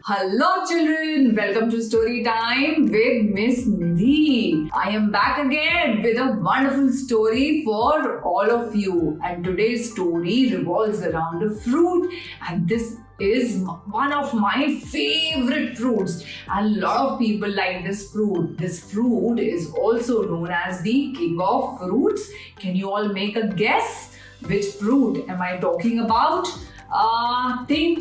Hello children, welcome to Story Time with Miss Nidhi. I am back again with a wonderful story for all of you, and today's story revolves around a fruit, and this is one of my favorite fruits. A lot of people like this fruit. This fruit is also known as the king of fruits. Can you all make a guess? Which fruit am I talking about? Think.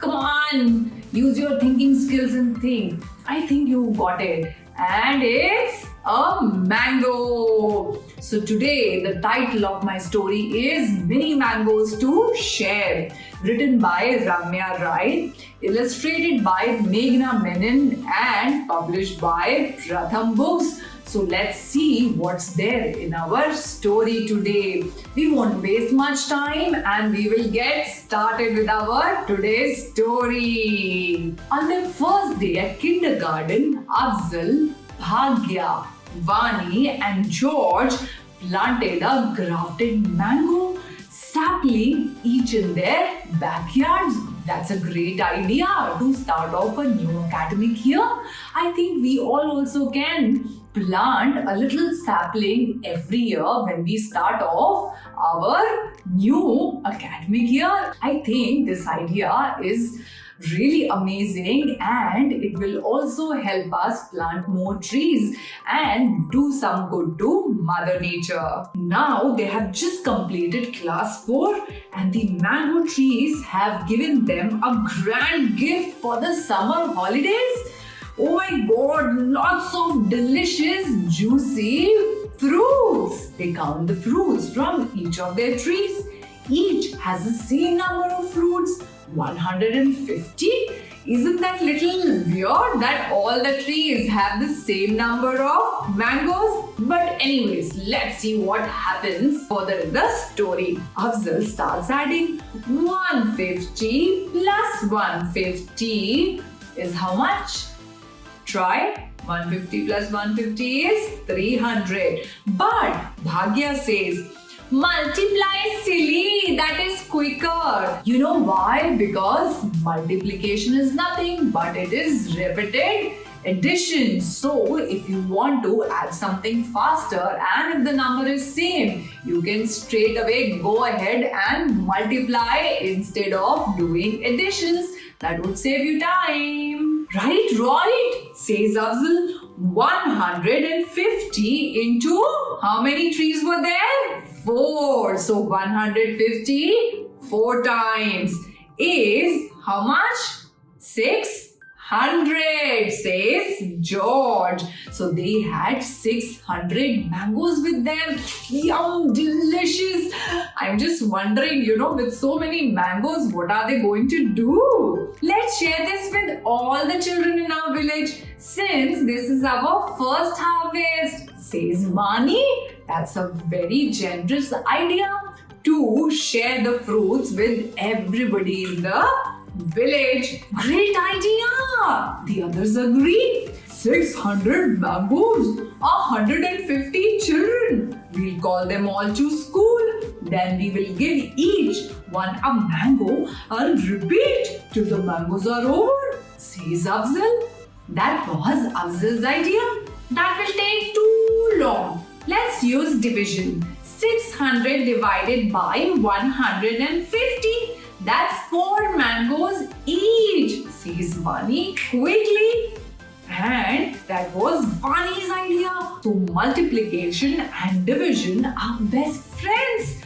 Come on. Use your thinking skills and think. I think you got it. And it's a mango. So today the title of my story is Mini Mangoes to Share. Written by Ramya Rai, illustrated by Meghna Menon and published by Pratham Books. So let's see what's there in our story today. We won't waste much time and we will get started with our today's story. On their first day at kindergarten, Afzal, Bhagya, Vani and George planted a grafted mango sapling each in their backyards. That's a great idea to start off a new academic year. I think we all also can plant a little sapling every year when we start off our new academic year. I think this idea is really amazing and it will also help us plant more trees and do some good to Mother Nature. Now they have just completed class 4 and the mango trees have given them a grand gift for the summer holidays. Oh my god, lots of delicious, juicy fruits. They count the fruits from each of their trees. Each has the same number of fruits, 150. Isn't that little weird that all the trees have the same number of mangoes? But anyways, let's see what happens further in the story. Afzal starts adding 150 plus 150 is how much? Try. 150 plus 150 is 300. But Bhagya says, multiply silly, that is quicker. You know why? Because multiplication is nothing but it is repeated addition. So if you want to add something faster and if the number is same, you can straight away go ahead and multiply instead of doing additions. That would save you time. Right, says Afzal. 150 into how many trees were there? 4. So 150 4 times is how much? 600, says George. So they had 600 mangoes with them. Yum, delicious. I'm just wondering, with so many mangoes, what are they going to do? Let's share this with all the children in our village since this is our first harvest, says Vani. That's a very generous idea to share the fruits with everybody in the village. Great idea! The others agree. 600 mangoes, 150 children. We'll call them all to school. Then we will give each one a mango and repeat till the mangoes are over, says Afzal. That was Afzal's idea. That will take too long. Let's use division. 600 divided by 150. That's 4 mangoes each, says Vani quickly. And that was Vani's idea. So multiplication and division are best friends.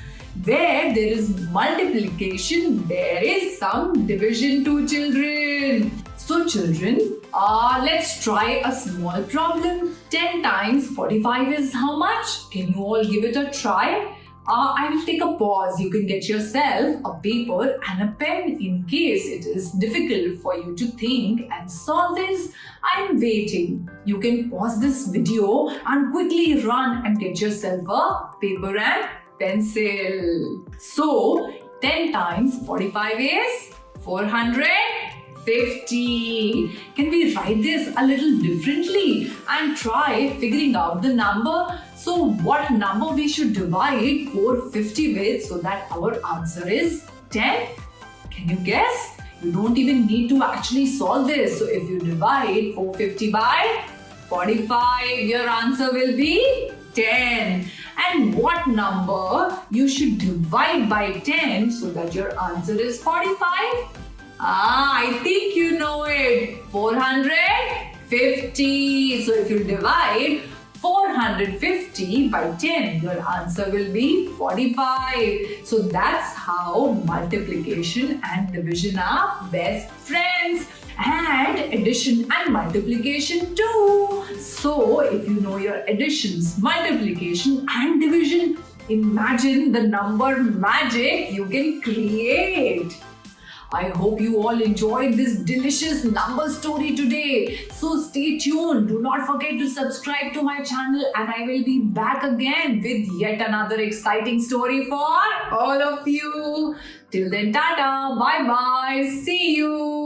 Where there is multiplication, there is some division to children. So children, let's try a small problem. 10 times 45 is how much? Can you all give it a try? I will take a pause. You can get yourself a paper and a pen in case it is difficult for you to think and solve this. I am waiting. You can pause this video and quickly run and get yourself a paper and pencil. So 10 times 45 is 450. Can we write this a little differently and try figuring out the number? So what number we should divide 450 with so that our answer is 10? Can you guess? You don't even need to actually solve this. So if you divide 450 by 45, your answer will be 10. And what number you should divide by 10 so that your answer is 45? I think you know it. 450. So if you divide 450 by 10, your answer will be 45. So that's how multiplication and division are best friends. And addition and multiplication too. So if you know your additions, multiplication and division, imagine the number magic you can create. I hope you all enjoyed this delicious number story today. So stay tuned. Do not forget to subscribe to my channel and I will be back again with yet another exciting story for all of you. Till then, tata, bye bye, see you.